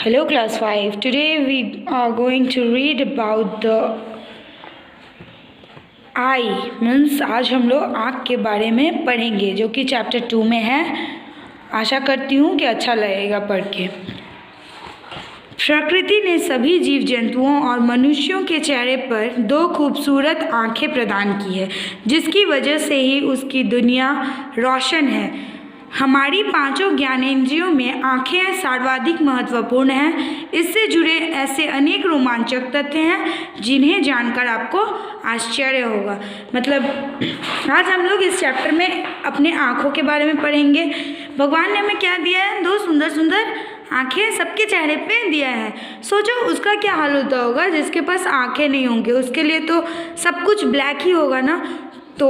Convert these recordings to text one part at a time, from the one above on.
Hello class 5. Today we are going to read about the eye means आज हम लोग आँख के बारे में पढ़ेंगे जो कि चैप्टर 2 में है। आशा करती हूँ कि अच्छा लगेगा पढ़ के। प्रकृति ने सभी जीव जंतुओं और मनुष्यों के चेहरे पर दो खूबसूरत आँखें प्रदान की है, जिसकी वजह से ही उसकी दुनिया रोशन है। हमारी पांचों ज्ञानेंद्रियों में आँखें सर्वाधिक महत्वपूर्ण हैं। इससे जुड़े ऐसे अनेक रोमांचक तथ्य हैं जिन्हें जानकर आपको आश्चर्य होगा। मतलब आज हम लोग इस चैप्टर में अपने आँखों के बारे में पढ़ेंगे। भगवान ने हमें क्या दिया है? दो सुंदर सुंदर आँखें सबके चेहरे पे दिया है। सोचो उसका क्या हाल होता होगा जिसके पास आँखें नहीं होंगे। उसके लिए तो सब कुछ ब्लैक ही होगा ना। तो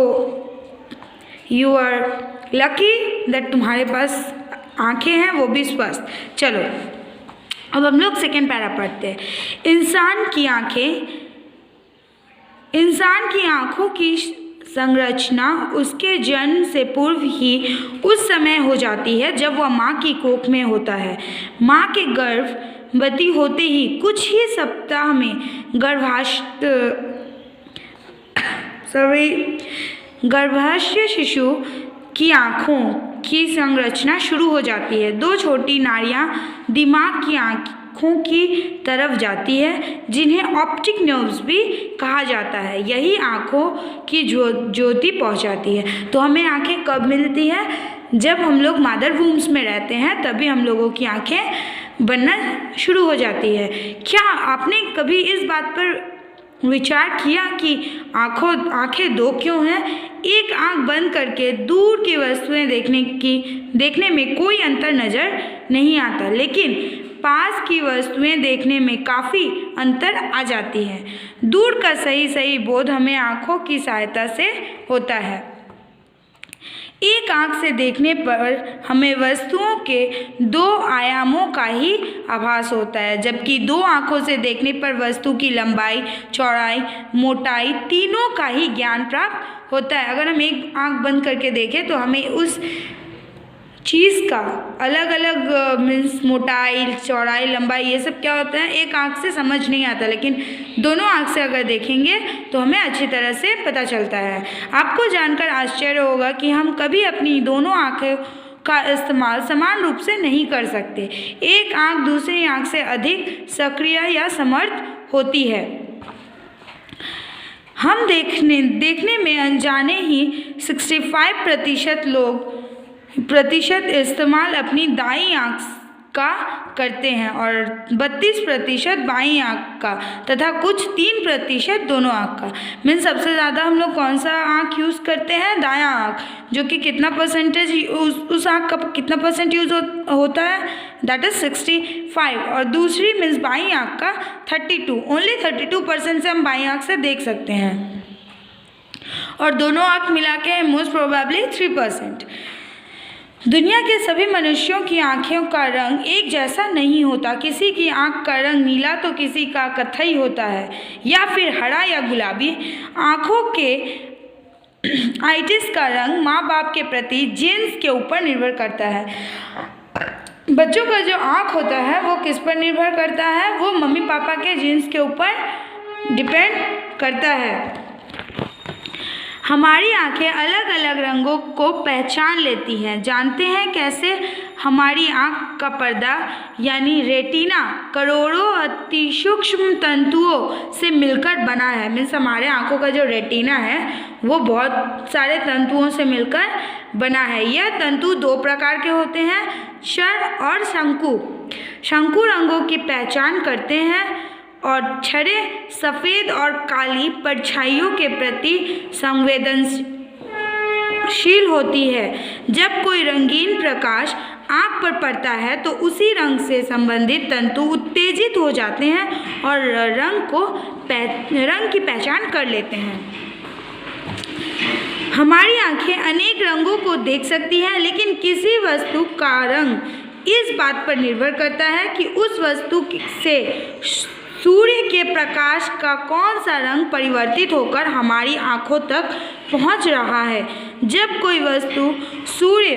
यू आर लकी दैट तुम्हारे पास आँखें हैं, वो भी स्वस्थ। चलो अब हम लोग सेकेंड पैरा पढ़ते हैं। इंसान की आँखों की संरचना उसके जन्म से पूर्व ही उस समय हो जाती है जब वह माँ की कोख में होता है। माँ के गर्भवती होते ही कुछ ही सप्ताह में गर्भाशय शिशु की आँखों की संरचना शुरू हो जाती है। दो छोटी नाड़ियाँ दिमाग की आँखों की तरफ जाती है, जिन्हें ऑप्टिक नर्व्स भी कहा जाता है। यही आँखों की ज्योति पहुँचाती है। तो हमें आँखें कब मिलती है? जब हम लोग मादर वूम्स में रहते हैं, तभी हम लोगों की आँखें बनना शुरू हो जाती है। क्या आपने कभी इस बात पर विचार किया कि आँखें दो क्यों हैं? एक आँख बंद करके दूर की वस्तुएं देखने में कोई अंतर नज़र नहीं आता, लेकिन पास की वस्तुएं देखने में काफ़ी अंतर आ जाती है। दूर का सही बोध हमें आँखों की सहायता से होता है। एक आँख से देखने पर हमें वस्तुओं के दो आयामों का ही आभास होता है, जबकि दो आँखों से देखने पर वस्तु की लंबाई, चौड़ाई, मोटाई तीनों का ही ज्ञान प्राप्त होता है। अगर हम एक आँख बंद करके देखें तो हमें उस चीज़ का अलग अलग मीन्स मोटाई, चौड़ाई, लंबाई ये सब क्या होता है एक आँख से समझ नहीं आता, लेकिन दोनों आँख से अगर देखेंगे तो हमें अच्छी तरह से पता चलता है। आपको जानकर आश्चर्य होगा कि हम कभी अपनी दोनों आँखों का इस्तेमाल समान रूप से नहीं कर सकते। एक आँख दूसरी आँख से अधिक सक्रिय या समर्थ होती है। हम देखने में अनजाने ही 65% इस्तेमाल अपनी दाईं आँख का करते हैं और 32% बाईं आँख का तथा कुछ 3% दोनों आँख का। मीन्स सबसे ज़्यादा हम लोग कौन सा आँख यूज़ करते हैं? दायां आँख, जो कि कितना परसेंटेज उस आँख का कितना परसेंट यूज़ होता है? That is 65। और दूसरी मीन्स बाईं आँख का 32, ओनली 32% से हम बाईं आँख से देख सकते हैं, और दोनों आँख मिला के मोस्ट प्रोबेबली 3%। दुनिया के सभी मनुष्यों की आँखों का रंग एक जैसा नहीं होता। किसी की आँख का रंग नीला तो किसी का कत्थई होता है, या फिर हरा या गुलाबी। आँखों के आइटिस का रंग माँ बाप के प्रति जीन्स के ऊपर निर्भर करता है। बच्चों का जो आँख होता है वो किस पर निर्भर करता है? वो मम्मी पापा के जीन्स के ऊपर डिपेंड करता है। हमारी आँखें अलग अलग रंगों को पहचान लेती हैं। जानते हैं कैसे? हमारी आँख का पर्दा यानी रेटिना करोड़ों अति सूक्ष्म तंतुओं से मिलकर बना है। मीन्स हमारे आँखों का जो रेटिना है वो बहुत सारे तंतुओं से मिलकर बना है। यह तंतु दो प्रकार के होते हैं, क्षण और शंकु। शंकु रंगों की पहचान करते हैं और छड़े सफ़ेद और काली परछाइयों के प्रति संवेदनशील होती है। जब कोई रंगीन प्रकाश आँख पर पड़ता है तो उसी रंग से संबंधित तंतु उत्तेजित हो जाते हैं और रंग की पहचान कर लेते हैं। हमारी आँखें अनेक रंगों को देख सकती हैं, लेकिन किसी वस्तु का रंग इस बात पर निर्भर करता है कि उस वस्तु से सूर्य के प्रकाश का कौन सा रंग परिवर्तित होकर हमारी आँखों तक पहुँच रहा है। जब कोई वस्तु सूर्य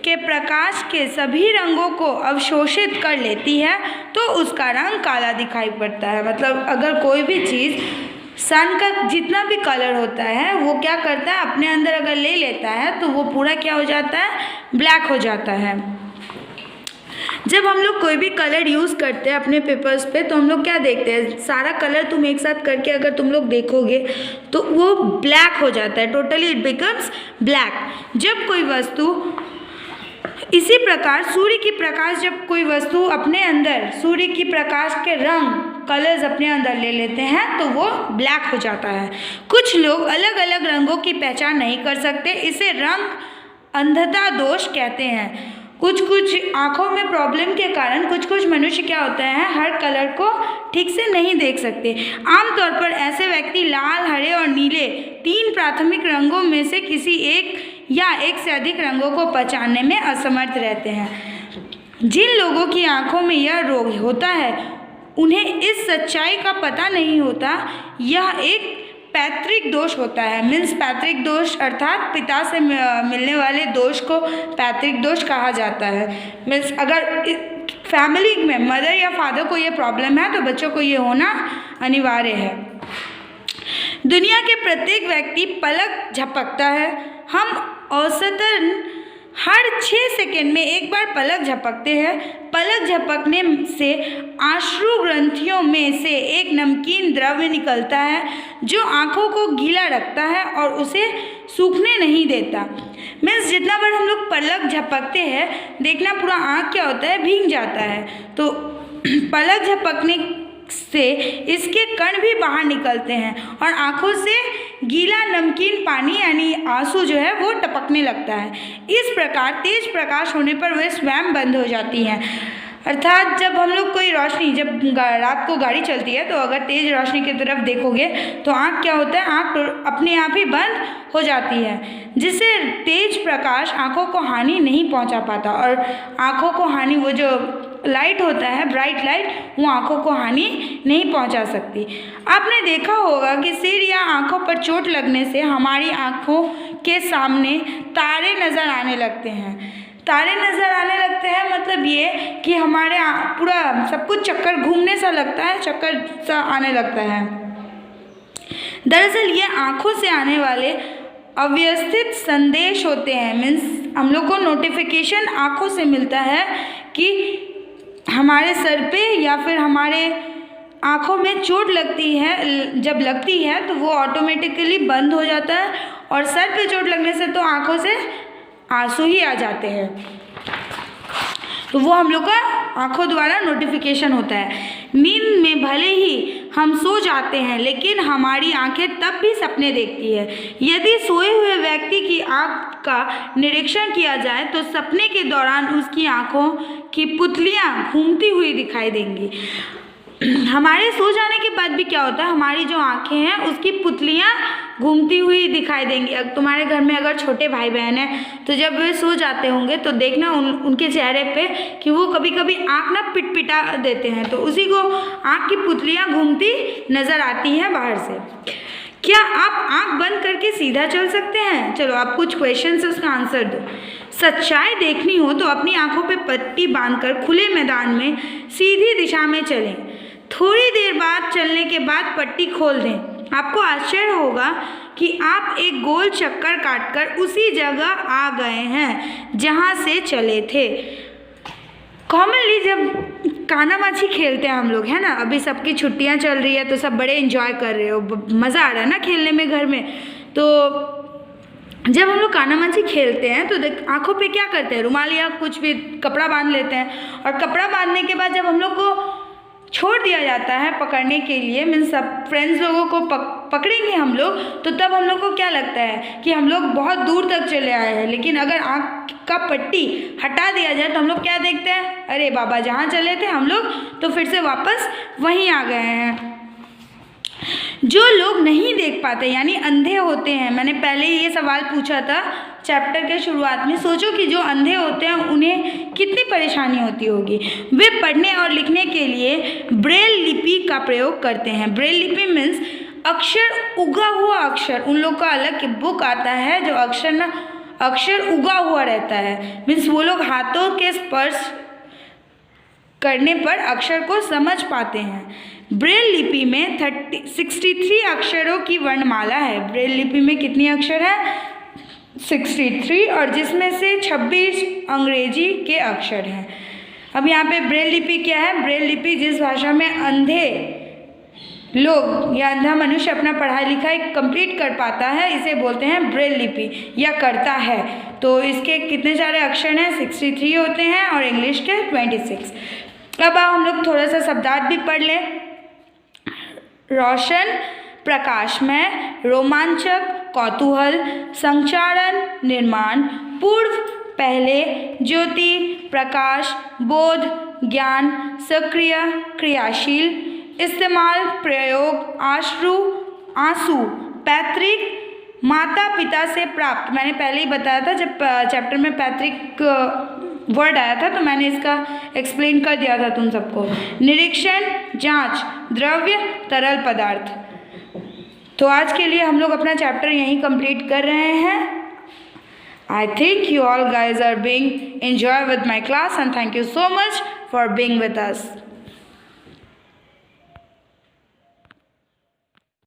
के प्रकाश के सभी रंगों को अवशोषित कर लेती है तो उसका रंग काला दिखाई पड़ता है। मतलब अगर कोई भी चीज़ सन का जितना भी कलर होता है वो क्या करता है, अपने अंदर अगर ले लेता है तो वो पूरा क्या हो जाता है, ब्लैक हो जाता है। जब हम लोग कोई भी कलर यूज़ करते हैं अपने पेपर्स पे तो हम लोग क्या देखते हैं, सारा कलर तुम एक साथ करके अगर तुम लोग देखोगे तो वो ब्लैक हो जाता है, टोटली इट बिकम्स ब्लैक। जब कोई वस्तु इसी प्रकार सूर्य की प्रकाश, जब कोई वस्तु अपने अंदर सूर्य की प्रकाश के रंग कलर्स अपने अंदर ले लेते हैं तो वो ब्लैक हो जाता है। कुछ लोग अलग अलग रंगों की पहचान नहीं कर सकते, इसे रंग अंधता दोष कहते हैं। कुछ आँखों में प्रॉब्लम के कारण कुछ मनुष्य क्या होता है, हर कलर को ठीक से नहीं देख सकते। आमतौर पर ऐसे व्यक्ति लाल, हरे और नीले 3 प्राथमिक रंगों में से किसी एक या एक से अधिक रंगों को पहचानने में असमर्थ रहते हैं। जिन लोगों की आँखों में यह रोग होता है उन्हें इस सच्चाई का पता नहीं होता, यह एक पैतृक दोष होता है। मीन्स पैतृक दोष अर्थात पिता से मिलने वाले दोष को पैतृक दोष कहा जाता है। मीन्स अगर फैमिली में मदर या फादर को ये प्रॉब्लम है तो बच्चों को ये होना अनिवार्य है। दुनिया के प्रत्येक व्यक्ति पलक झपकता है। हम औसतन हर 6 सेकंड में एक बार पलक झपकते हैं। पलक झपकने से आश्रु ग्रंथियों में से एक नमकीन द्रव्य निकलता है जो आँखों को गीला रखता है और उसे सूखने नहीं देता। मीन्स जितना बार हम लोग पलक झपकते हैं देखना पूरा आँख क्या होता है, भीग जाता है। तो पलक झपकने से इसके कण भी बाहर निकलते हैं और आँखों से गीला नमकीन पानी यानी आंसू जो है वो टपकने लगता है। इस प्रकार तेज प्रकाश होने पर वे स्वयं बंद हो जाती हैं। अर्थात जब हम लोग कोई रोशनी, जब रात को गाड़ी चलती है तो अगर तेज़ रोशनी की तरफ देखोगे तो आँख क्या होता है, आँख अपने आप ही बंद हो जाती है, जिससे तेज प्रकाश आँखों को हानि नहीं पहुँचा पाता। और आँखों को हानि, वो जो लाइट होता है ब्राइट लाइट, वो आँखों को हानि नहीं पहुँचा सकती। आपने देखा होगा कि सिर या आँखों पर चोट लगने से हमारी आँखों के सामने तारे नज़र आने लगते हैं। तारे नज़र आने लगते हैं मतलब ये कि हमारे पूरा सब कुछ चक्कर घूमने सा लगता है, चक्कर सा आने लगता है। दरअसल ये आँखों से आने वाले अव्यवस्थित संदेश होते हैं। मीन्स हम लोग को नोटिफिकेशन आँखों से मिलता है कि हमारे सर पे या फिर हमारे आँखों में चोट लगती है। जब लगती है तो वो ऑटोमेटिकली बंद हो जाता है और सर पे चोट लगने से तो आँखों से आंसू ही आ जाते हैं। तो वो हम लोग का आँखों द्वारा नोटिफिकेशन होता है। नींद में भले ही हम सो जाते हैं लेकिन हमारी आंखें तब भी सपने देखती है। यदि सोए हुए व्यक्ति की आँख का निरीक्षण किया जाए तो सपने के दौरान उसकी आँखों की पुतलियाँ घूमती हुई दिखाई देंगी। हमारे सो जाने के बाद भी क्या होता है, हमारी जो आँखें हैं उसकी पुतलियाँ घूमती हुई दिखाई देंगी। अब तुम्हारे घर में अगर छोटे भाई बहन हैं तो जब वे सो जाते होंगे तो देखना उनके चेहरे पे कि वो कभी कभी आँख ना पिटपिटा देते हैं, तो उसी को आँख की पुतलियाँ घूमती नज़र आती हैं बाहर से। क्या आप आँख बंद करके सीधा चल सकते हैं? चलो आप कुछ क्वेश्चन से उसका आंसर दो। सच्चाई देखनी हो तो अपनी आँखों पे पट्टी बांधकर खुले मैदान में सीधी दिशा में चलें। थोड़ी देर बाद चलने के बाद पट्टी खोल दें। आपको आश्चर्य होगा कि आप एक गोल चक्कर काटकर उसी जगह आ गए हैं जहां से चले थे। कॉमनली जब कानामाछी खेलते हैं हम लोग, है ना, अभी सबकी छुट्टियां चल रही है तो सब बड़े एंजॉय कर रहे हो, मज़ा आ रहा है ना खेलने में घर में। तो जब हम लोग कानामाछी खेलते हैं तो आँखों पे क्या करते हैं, रुमाल या कुछ भी कपड़ा बांध लेते हैं। और कपड़ा बांधने के बाद जब हम लोग को छोड़ दिया जाता है पकड़ने के लिए, मीन्स सब फ्रेंड्स लोगों को पकड़ेंगे हम लोग, तो तब हम लोग को क्या लगता है कि हम लोग बहुत दूर तक चले आए हैं। लेकिन अगर आँख का पट्टी हटा दिया जाए तो हम लोग क्या देखते हैं, अरे बाबा जहाँ चले थे हम लोग तो फिर से वापस वहीं आ गए हैं। जो लोग नहीं देख पाते यानी अंधे होते हैं, मैंने पहले ये सवाल पूछा था चैप्टर के शुरुआत में, सोचो कि जो अंधे होते हैं उन्हें कितनी परेशानी होती होगी। वे पढ़ने और लिखने के लिए ब्रेल लिपि का प्रयोग करते हैं। ब्रेल लिपि मीन्स अक्षर, उगा हुआ अक्षर। उन लोग का अलग बुक आता है जो अक्षर ना अक्षर उगा हुआ रहता है, मीन्स वो लोग हाथों के स्पर्श करने पर अक्षर को समझ पाते हैं। ब्रेल लिपि में 63 अक्षरों की वर्णमाला है। ब्रेल लिपि में कितनी अक्षर है? 63, और जिसमें से 26 अंग्रेजी के अक्षर हैं। अब यहाँ पे ब्रेल लिपि क्या है? ब्रेल लिपि जिस भाषा में अंधे लोग या अंधा मनुष्य अपना पढ़ाई लिखाई कंप्लीट कर पाता है, इसे बोलते हैं ब्रेल लिपि या करता है। तो इसके कितने सारे अक्षर हैं? 63 होते हैं और इंग्लिश के 26। अब हम लोग थोड़ा सा शब्दार्थ भी पढ़ लें। रोशन, प्रकाशमय, रोमांचक, कौतूहल, संचारण, निर्माण, पूर्व, पहले, ज्योति, प्रकाश, बोध, ज्ञान, सक्रिय, क्रियाशील, इस्तेमाल, प्रयोग, आश्रु, आंसू, पैतृक, माता पिता से प्राप्त। मैंने पहले ही बताया था, जब चैप्टर में पैतृक वर्ड आया था तो मैंने इसका एक्सप्लेन कर दिया था तुम सबको। निरीक्षण, जांच, द्रव्य, तरल पदार्थ। तो आज के लिए हम लोग अपना चैप्टर यहीं कंप्लीट कर रहे हैं। I think you all guys are being enjoy with my class and thank you so much for being with us.